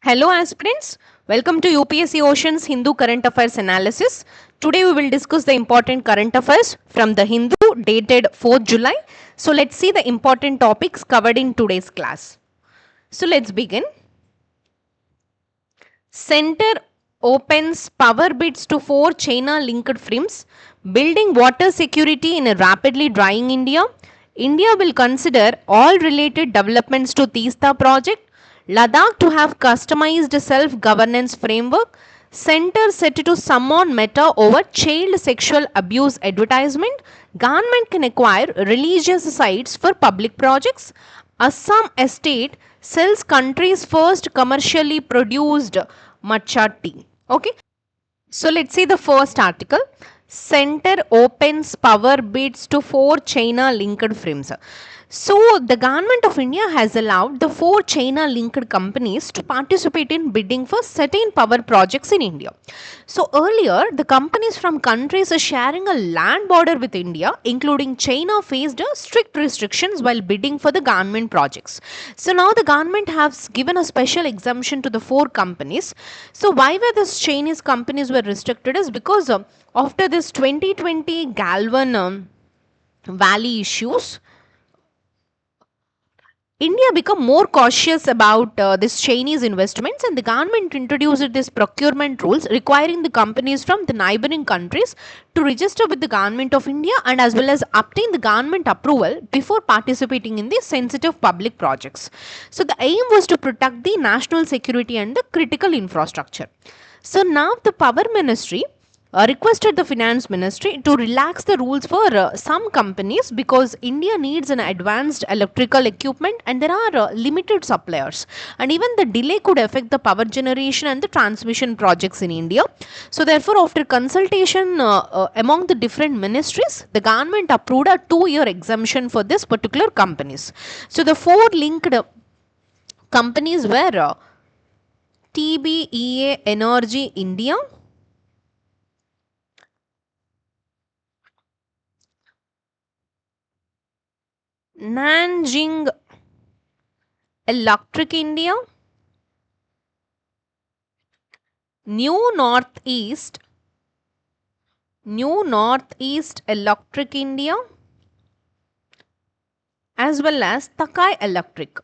Hello aspirants, welcome to UPSC Ocean's Hindu Current Affairs Analysis. Today we will discuss the important current affairs from the Hindu dated 4th July. So let's see the important topics covered in today's class. So let's begin. Center opens power bids to 4 China linked firms, building water security in a rapidly drying India. India will consider all related developments to Teesta project. Ladakh to have customized self-governance framework. Center set to summon Meta over child sexual abuse advertisement. Government can acquire religious sites for public projects. Assam estate sells country's first commercially produced matcha tea. Okay. So let's see the first article. Center opens power bids to 4 China linked firms. So the government of India has allowed the 4 China linked companies to participate in bidding for certain power projects in India. So earlier the companies from countries sharing a land border with India including China faced strict restrictions while bidding for the government projects. So now the government has given a special exemption to the 4 companies. So why were these Chinese companies were restricted is because after this 2020 Galvan Valley issues, India became more cautious about this Chinese investments, and the government introduced these procurement rules requiring the companies from the neighboring countries to register with the government of India and as well as obtain the government approval before participating in the sensitive public projects. So the aim was to protect the national security and the critical infrastructure. So now the power ministry requested the finance ministry to relax the rules for some companies because India needs an advanced electrical equipment and there are limited suppliers, and even the delay could affect the power generation and the transmission projects in India. So therefore after consultation among the different ministries, the government approved a 2-year exemption for this particular companies. So the 4 linked companies were TBEA Energy India, Nanjing Electric India, New Northeast Electric India, as well as Takai Electric.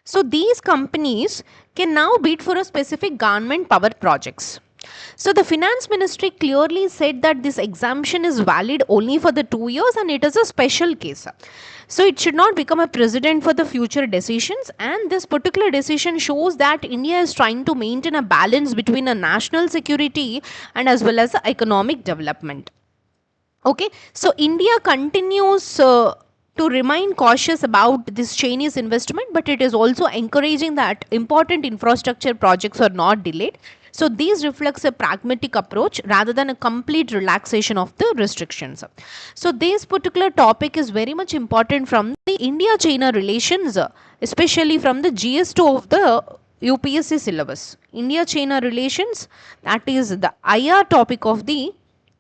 So these companies can now bid for a specific government power projects. So the finance ministry clearly said that this exemption is valid only for the 2 years and it is a special case. So it should not become a precedent for the future decisions, and this particular decision shows that India is trying to maintain a balance between a national security and as well as economic development. Okay, so India continues to remain cautious about this Chinese investment, but it is also encouraging that important infrastructure projects are not delayed. So these reflects a pragmatic approach rather than a complete relaxation of the restrictions. So this particular topic is very much important from the India-China relations, especially from the GS2 of the UPSC syllabus. India-China relations, that is the IR topic of the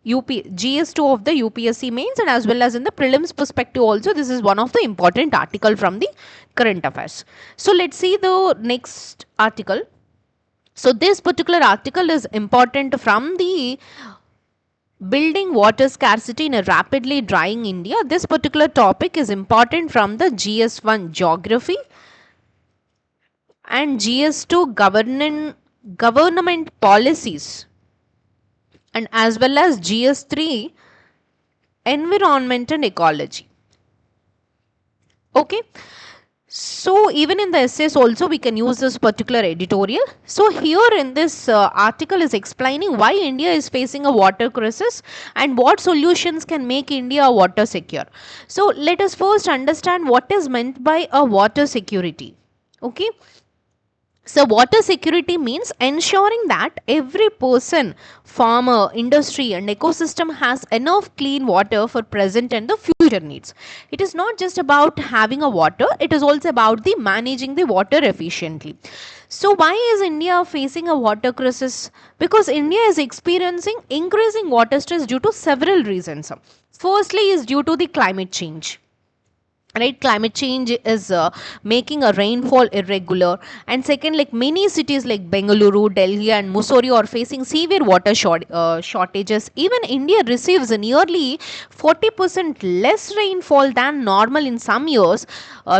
GS2 of the UPSC mains, and as well as in the prelims perspective also this is one of the important article from the current affairs. So let's see the next article. So this particular article is important from the building water scarcity in a rapidly drying India. This particular topic is important from the GS1 geography and GS2 government policies, and as well as GS3 environment and ecology. Okay, so even in the essays also we can use this particular editorial. So here in this article is explaining why India is facing a water crisis and what solutions can make India water secure. So let us first understand what is meant by a water security. Okay, so water security means ensuring that every person, farmer, industry and ecosystem has enough clean water for present and the future needs. It is not just about having a water, it is also about the managing the water efficiently. So why is India facing a water crisis? Because India is experiencing increasing water stress due to several reasons. Firstly is due to the climate change. right? Climate change is making a rainfall irregular, and second, like many cities like Bengaluru, Delhi and Mussoorie are facing severe water shortages. Even India receives nearly 40% less rainfall than normal in some years,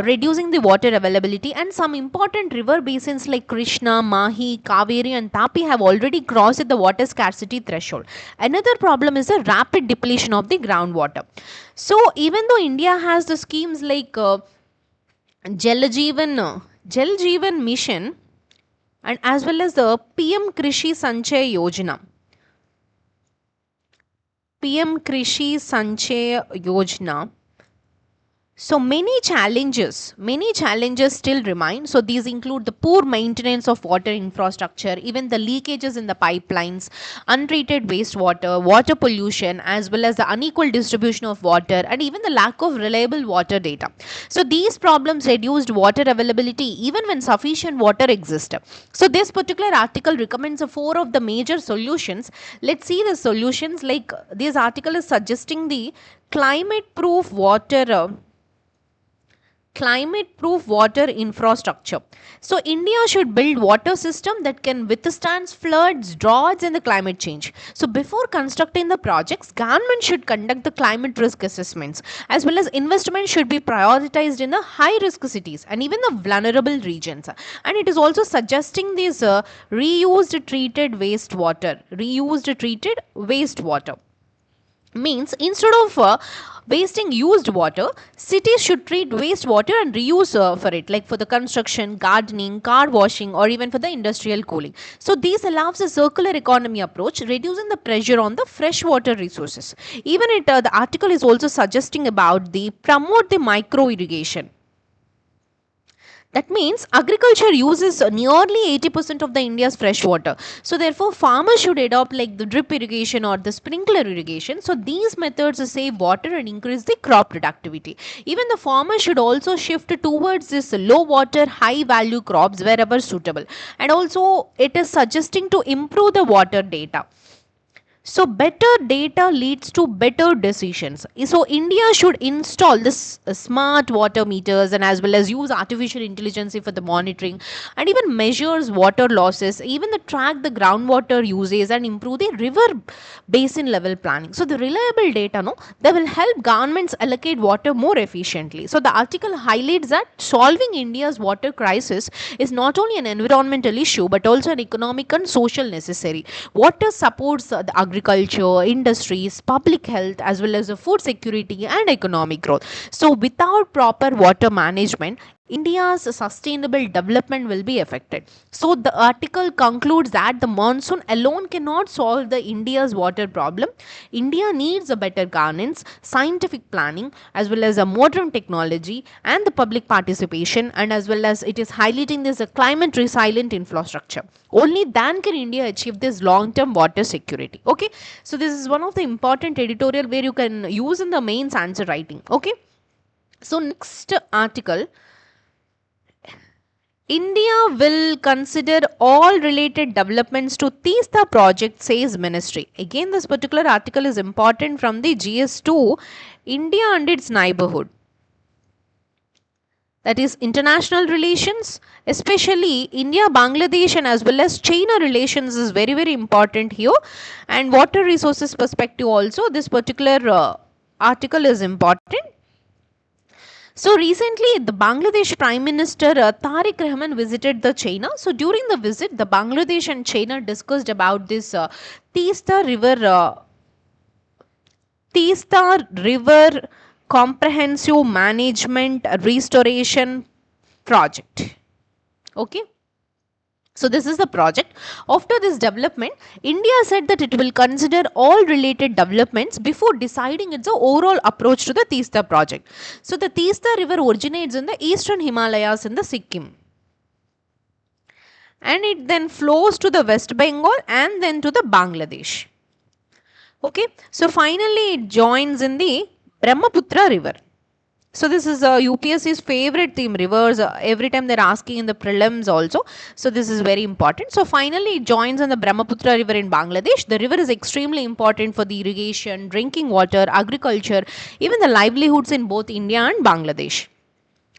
reducing the water availability. And some important river basins like Krishna, Mahi, Kaveri and Tapi have already crossed the water scarcity threshold. Another problem is the rapid depletion of the groundwater. So even though India has the schemes like Jal Jeevan, Jal Jeevan Mission, and as well as the PM Krishi Sanchay Yojana. PM Krishi Sanchay Yojana. So many challenges still remain. So these include the poor maintenance of water infrastructure, even the leakages in the pipelines, untreated wastewater, water pollution, as well as the unequal distribution of water, and even the lack of reliable water data. So these problems reduced water availability even when sufficient water exists. So this particular article recommends four of the major solutions. Let's see the solutions. Like this article is suggesting the climate proof water infrastructure. So India should build water system that can withstand floods, droughts and the climate change. So before constructing the projects, government should conduct the climate risk assessments, as well as investment should be prioritized in the high risk cities and even the vulnerable regions. And it is also suggesting this reused treated wastewater. Means instead of wasting used water, cities should treat wastewater and reuse for it, like for the construction, gardening, car washing or even for the industrial cooling. So this allows a circular economy approach, reducing the pressure on the freshwater resources. Even the article is also suggesting about the promote the micro irrigation. That means agriculture uses nearly 80% of the India's fresh water. So therefore farmers should adopt like the drip irrigation or the sprinkler irrigation. So these methods save water and increase the crop productivity. Even the farmers should also shift towards this low water, high value crops wherever suitable. And also it is suggesting to improve the water data. So better data leads to better decisions. So India should install this smart water meters and as well as use artificial intelligence for the monitoring and even measures water losses, even the track the groundwater uses and improve the river basin level planning. So the reliable data, no, they will help governments allocate water more efficiently. So the article highlights that solving India's water crisis is not only an environmental issue but also an economic and social necessary. Water supports the agriculture, industries, public health, as well as the food security and economic growth. So without proper water management, India's sustainable development will be affected. So the article concludes that the monsoon alone cannot solve the India's water problem. India needs a better governance, scientific planning, as well as a modern technology and the public participation, and as well as it is highlighting this climate resilient infrastructure. Only then can India achieve this long-term water security. Okay, so this is one of the important editorial where you can use in the mains answer writing. Okay, so next article. India will consider all related developments to Teesta project, says ministry. Again, this particular article is important from the GS2, India and its neighborhood. That is international relations, especially India, Bangladesh and as well as China relations is very, very important here. And water resources perspective also, this particular article is important. So recently, the Bangladesh Prime Minister Tariq Rahman visited the China. So during the visit, the Bangladesh and China discussed about this Teesta River Comprehensive Management Restoration Project. Okay. So this is the project. After this development, India said that it will consider all related developments before deciding its overall approach to the Teesta project. So the Teesta river originates in the eastern Himalayas in the Sikkim. And it then flows to the West Bengal and then to the Bangladesh. Okay. So finally it joins in the Brahmaputra river. So this is UPSC's favorite theme, rivers. Every time they're asking in the prelims also. So this is very important. So finally, it joins on the Brahmaputra River in Bangladesh. The river is extremely important for the irrigation, drinking water, agriculture, even the livelihoods in both India and Bangladesh.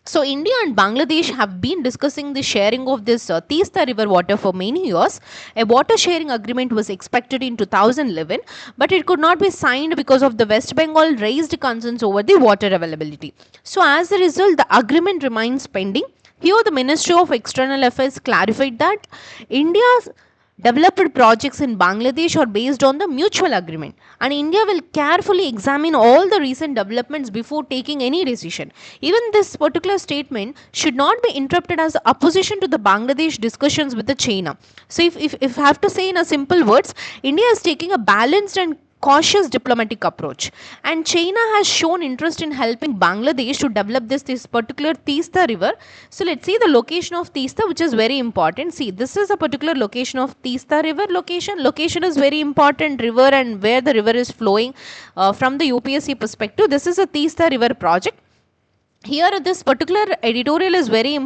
So India and Bangladesh have been discussing the sharing of this Teesta river water for many years. A water sharing agreement was expected in 2011, but it could not be signed because of the West Bengal raised concerns over the water availability. So as a result, the agreement remains pending. Here, the Ministry of External Affairs clarified that India's developed projects in Bangladesh are based on the mutual agreement, and India will carefully examine all the recent developments before taking any decision. Even this particular statement should not be interpreted as opposition to the Bangladesh discussions with the China. So, if I have to say in a simple words, India is taking a balanced and cautious diplomatic approach, and China has shown interest in helping Bangladesh to develop this particular Teesta river. So let's see the location of Teesta, which is very important. See, this is a particular location of Teesta river. Location is very important. River and where the river is flowing from the UPSC perspective. This is a Teesta river project. Here this particular editorial is very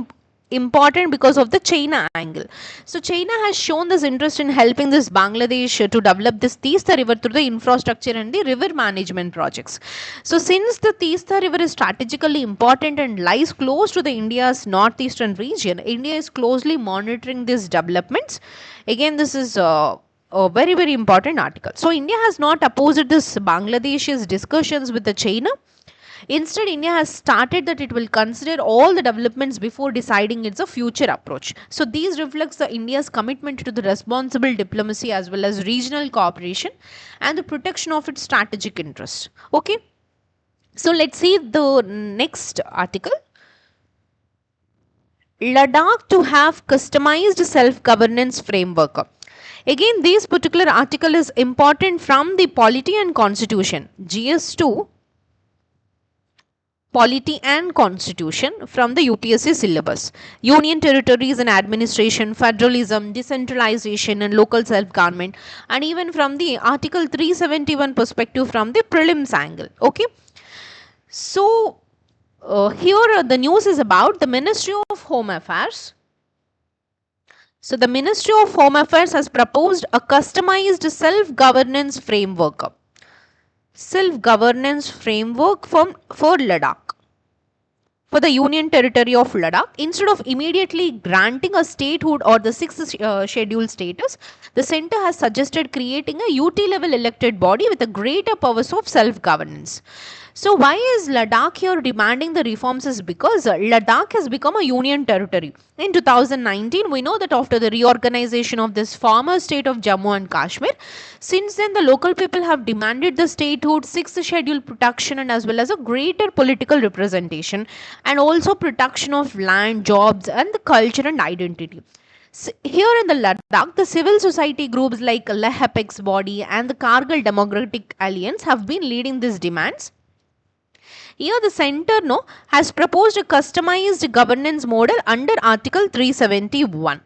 important because of the China angle. So China has shown this interest in helping this Bangladesh to develop this Teesta river through the infrastructure and the river management projects. So since the Teesta river is strategically important and lies close to the India's northeastern region, India is closely monitoring these developments. Again, this is a very important article. So India has not opposed this Bangladesh's discussions with the China. Instead, India has started that it will consider all the developments before deciding its future approach. So these reflects the India's commitment to the responsible diplomacy as well as regional cooperation and the protection of its strategic interests. Okay. So let's see the next article. Ladakh to have customized self-governance framework. Again, this particular article is important from the Polity and Constitution, GS2, Polity and Constitution from the UPSC syllabus. Union territories and administration, federalism, decentralization and local self-government, and even from the Article 371 perspective from the prelims angle. Okay. So, here the news is about the Ministry of Home Affairs. So, the Ministry of Home Affairs has proposed a customized self-governance framework. Self-governance framework for Ladakh, for the Union Territory of Ladakh. Instead of immediately granting a statehood or the 6th schedule status, the centre has suggested creating a UT level elected body with a greater powers of self-governance. So why is Ladakh here demanding the reforms is because Ladakh has become a union territory. In 2019, we know that after the reorganization of this former state of Jammu and Kashmir, since then the local people have demanded the statehood, 6th schedule protection and as well as a greater political representation and also protection of land, jobs and the culture and identity. Here in the Ladakh, the civil society groups like Leh Apex Body and the Kargil Democratic Alliance have been leading these demands. Here the centre has proposed a customized governance model under Article 371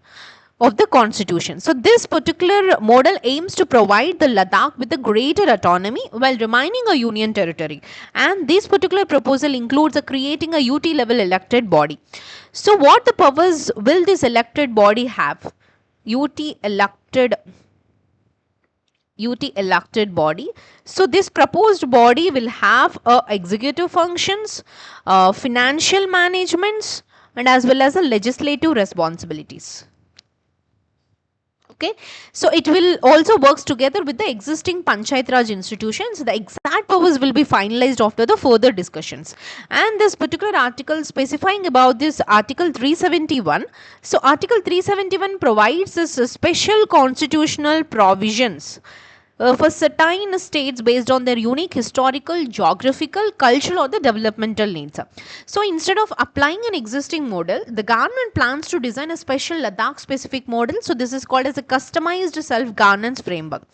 of the Constitution. So this particular model aims to provide the Ladakh with a greater autonomy while remaining a union territory. And this particular proposal includes creating a UT level elected body. So what the powers will this elected body have? UT elected body. So this proposed body will have executive functions, financial managements and as well as legislative responsibilities. Okay, so it will also works together with the existing Panchayat Raj institutions. The exact powers will be finalized after the further discussions. And this particular article specifying about this Article 371. So Article 371 provides this special constitutional provisions for certain states based on their unique historical, geographical, cultural or the developmental needs. So instead of applying an existing model, the government plans to design a special Ladakh specific model. So this is called as a customized self-governance framework.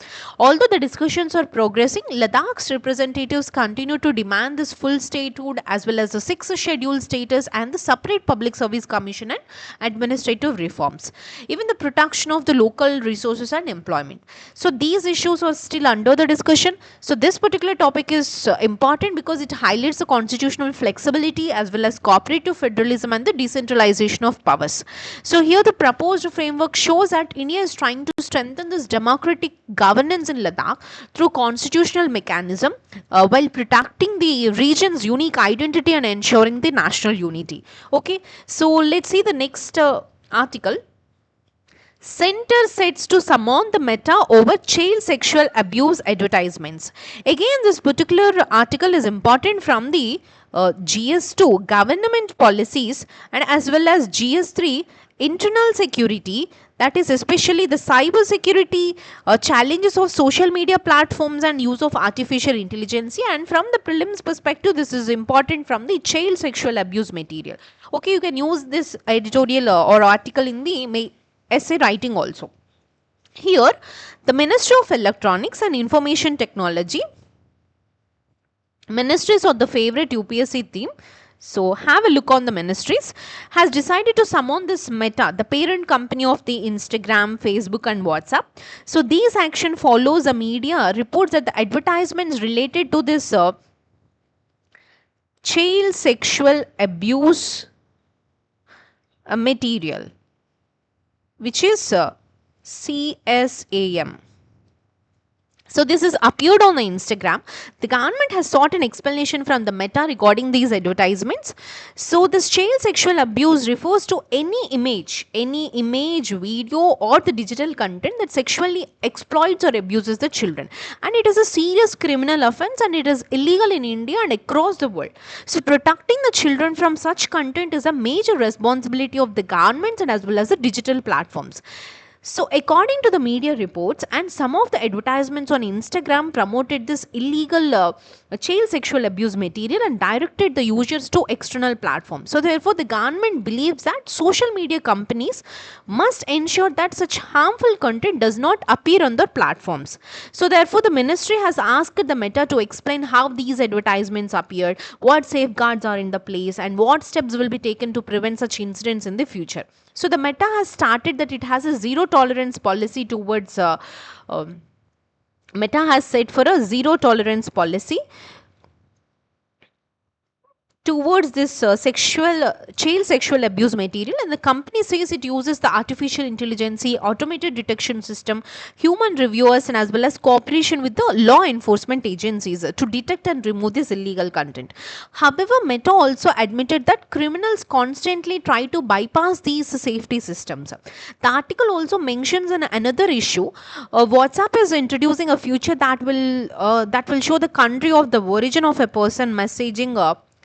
Although the discussions are progressing, Ladakh's representatives continue to demand this full statehood as well as the 6th schedule status and the separate public service commission and administrative reforms. Even the protection of the local resources and employment. So these issues are are still under the discussion. So this particular topic is important because it highlights the constitutional flexibility as well as cooperative federalism and the decentralization of powers. So here the proposed framework shows that India is trying to strengthen this democratic governance in Ladakh through constitutional mechanism while protecting the region's unique identity and ensuring the national unity. Okay, so let's see the next article. Center sets to summon the Meta over child sexual abuse advertisements. Again, this particular article is important from the GS2 government policies and as well as GS3 internal security, that is especially the cyber security challenges of social media platforms and use of artificial intelligence. And from the prelims perspective, this is important from the child sexual abuse material. Okay, you can use this editorial or article in the essay writing also. Here, the Ministry of Electronics and Information Technology, ministries are the favorite UPSC theme. So have a look on the ministries, has decided to summon this Meta, the parent company of the Instagram, Facebook and WhatsApp. So these action follows the media reports that the advertisements related to this child sexual abuse material, which is CSAM. So this is appeared on the Instagram. The government has sought an explanation from the Meta regarding these advertisements. So this child sexual abuse refers to any image, video or the digital content that sexually exploits or abuses the children. And it is a serious criminal offense and it is illegal in India and across the world. So protecting the children from such content is a major responsibility of the governments and as well as the digital platforms. So according to the media reports, and some of the advertisements on Instagram promoted this illegal child sexual abuse material and directed the users to external platforms. So therefore the government believes that social media companies must ensure that such harmful content does not appear on their platforms. So therefore the ministry has asked the Meta to explain how these advertisements appeared, what safeguards are in the place and what steps will be taken to prevent such incidents in the future. So the Meta has started that it has a zero tolerance policy towards Meta has set for a zero tolerance policy towards this child sexual abuse material, and the company says it uses the artificial intelligence, automated detection system, human reviewers and as well as cooperation with the law enforcement agencies to detect and remove this illegal content. However, Meta also admitted that criminals constantly try to bypass these safety systems. The article also mentions another issue. WhatsApp is introducing a feature that will show the country of the origin of a person messaging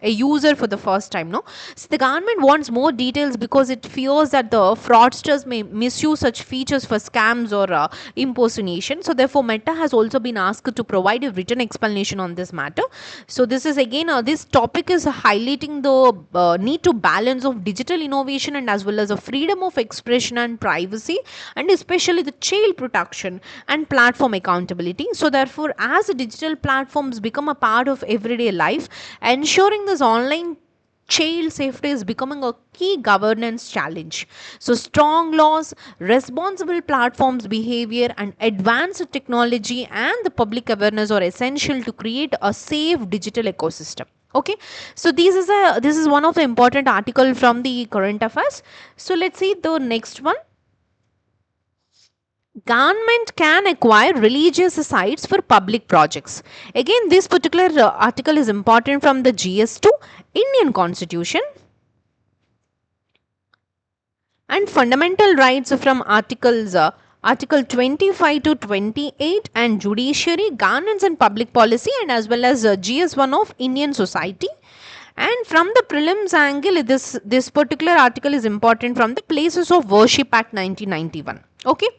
a user for the first time. No, so the government wants more details because it fears that the fraudsters may misuse such features for scams or impersonation. So therefore Meta has also been asked to provide a written explanation on this matter. So this is again this topic is highlighting the need to balance of digital innovation and as well as the freedom of expression and privacy, and especially the child protection and platform accountability. So therefore as the digital platforms become a part of everyday life, ensuring this online child safety is becoming a key governance challenge. So strong laws, responsible platforms behavior and advanced technology and the public awareness are essential to create a safe digital ecosystem. Okay, so this is one of the important article from the current affairs. So let's see the next one. Government can acquire religious sites for public projects. Again, this particular article is important from the GS2 Indian Constitution and fundamental rights from Article 25 to 28 and judiciary, governance and public policy, and as well as GS1 of Indian society. And from the prelims angle, this particular article is important from the Places of Worship Act 1991. Okay.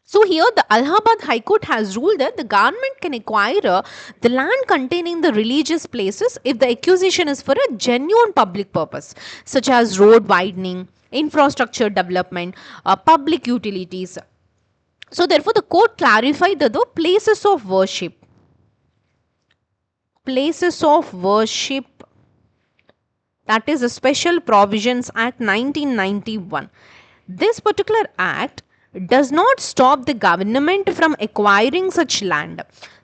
So here the Allahabad High Court has ruled that the government can acquire the land containing the religious places if the acquisition is for a genuine public purpose, such as road widening, infrastructure development, public utilities. So therefore the court clarified that the places of worship, that is a Special Provisions Act 1991. This particular act does not stop the government from acquiring such land.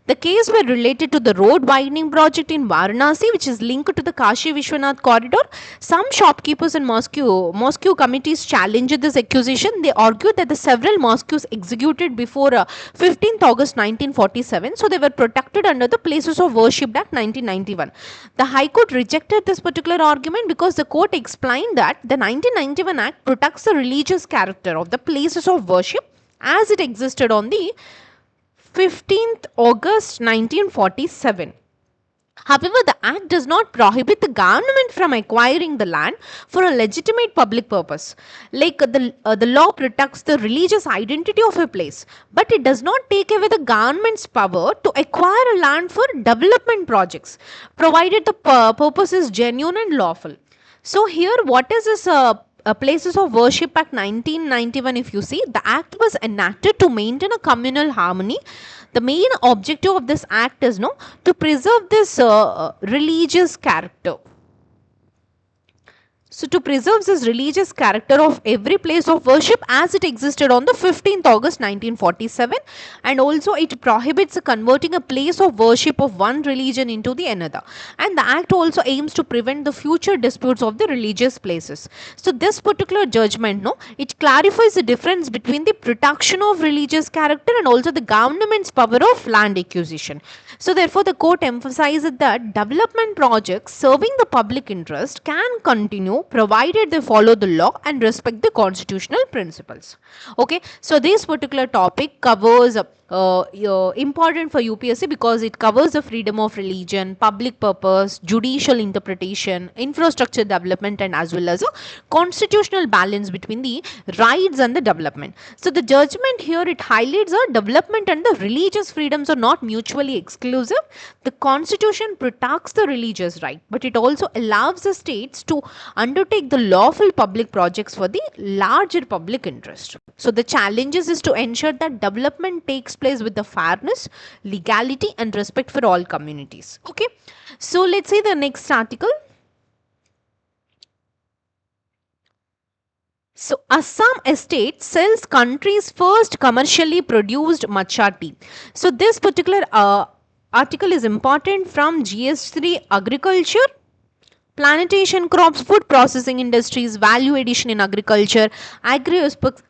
The case were related to the road widening project in Varanasi, which is linked to the Kashi Vishwanath corridor. Some shopkeepers and mosque committees challenged this accusation. They argued that the several mosques executed before 15th August 1947, so they were protected under the Places of Worship Act 1991. The High Court rejected this particular argument because the court explained that the 1991 Act protects the religious character of the places of worship as it existed on the 15th August 1947. However, the Act does not prohibit the government from acquiring the land for a legitimate public purpose. Like the law protects the religious identity of a place, but it does not take away the government's power to acquire a land for development projects, provided the purpose is genuine and lawful. So here, what is this Places of Worship Act 1991? If you see, the act was enacted to maintain a communal harmony. The main objective of this act is to preserve this religious character. So to preserve this religious character of every place of worship as it existed on the 15th August 1947, and also it prohibits converting a place of worship of one religion into the another. And the act also aims to prevent the future disputes of the religious places. So this particular judgment, it clarifies the difference between the protection of religious character and also the government's power of land acquisition. So therefore the court emphasizes that development projects serving the public interest can continue provided they follow the law and respect the constitutional principles. Okay, so this particular topic covers important for UPSC because it covers the freedom of religion, public purpose, judicial interpretation, infrastructure development, and as well as a constitutional balance between the rights and the development. So the judgment here, it highlights that development and the religious freedoms are not mutually exclusive. The constitution protects the religious right, but it also allows the states to undertake the lawful public projects for the larger public interest. So the challenges is to ensure that development takes place with the fairness, legality, and respect for all communities. Okay, so let's see the next article. So Assam Estate sells country's first commercially produced matcha tea. So this particular article is important from GS3 Agriculture, plantation crops, food processing industries, value addition in agriculture, agri exports,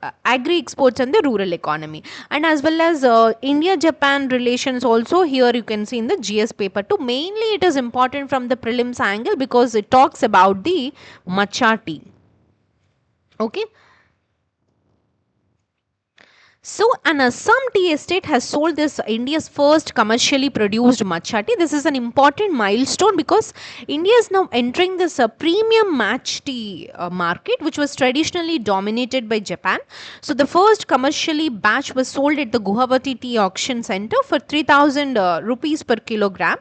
and the rural economy, and as well as India-Japan relations also here you can see in the GS paper too. Mainly it is important from the prelims angle because it talks about the matcha tea. Okay. So an Assam tea estate has sold this India's first commercially produced matcha tea. This is an important milestone because India is now entering this premium matcha tea market, which was traditionally dominated by Japan. So the first commercially batch was sold at the Guwahati Tea Auction Center for 3,000 rupees per kilogram.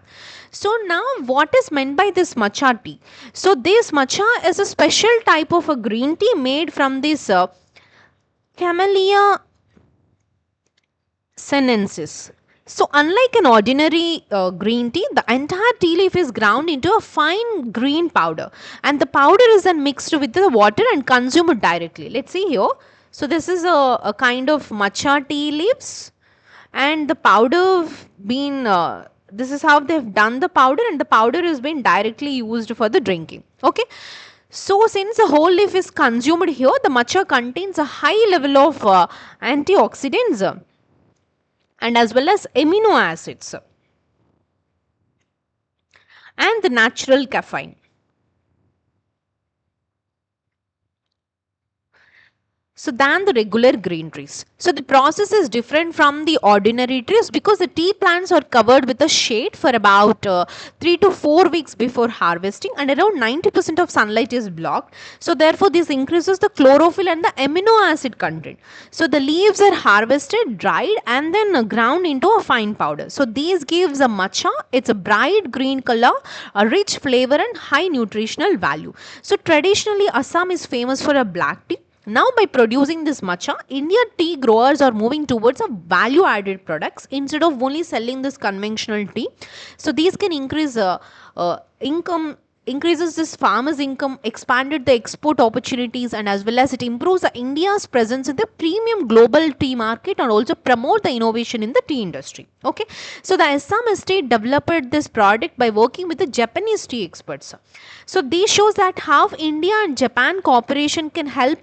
So now what is meant by this matcha tea? So this matcha is a special type of a green tea made from this Camellia sinensis. So unlike an ordinary green tea, the entire tea leaf is ground into a fine green powder, and the powder is then mixed with the water and consumed directly. Let's see here. So this is a kind of matcha tea leaves, and the powder been this is how they've done the powder, and the powder is being directly used for the drinking. Okay. So since the whole leaf is consumed here, the matcha contains a high level of antioxidants and as well as amino acids and the natural caffeine. So than the regular green trees. So the process is different from the ordinary trees because the tea plants are covered with a shade for about 3 to 4 weeks before harvesting, and around 90% of sunlight is blocked. So therefore this increases the chlorophyll and the amino acid content. So the leaves are harvested, dried, and then ground into a fine powder. So these gives a matcha. It's a bright green color, a rich flavor, and high nutritional value. So traditionally Assam is famous for a black tea. Now by producing this matcha, Indian tea growers are moving towards a value added products instead of only selling this conventional tea. So these can increase income increases this farmers income, expanded the export opportunities, and as well as it improves the India's presence in the premium global tea market and also promote the innovation in the tea industry. Okay, so the Assam estate developed this product by working with the Japanese tea experts. So this shows that how India and Japan cooperation can help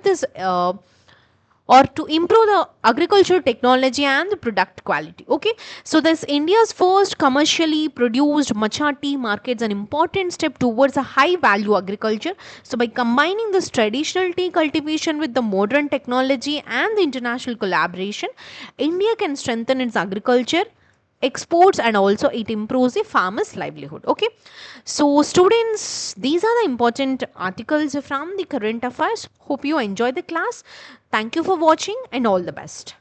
this or to improve the agricultural technology and the product quality. Okay, so this India's first commercially produced matcha tea markets an important step towards a high value agriculture. So by combining this traditional tea cultivation with the modern technology and the international collaboration, India can strengthen its agriculture exports and also it improves the farmers livelihood. Okay, so students, these are the important articles from the current affairs. Hope you enjoy the class. Thank you for watching and all the best.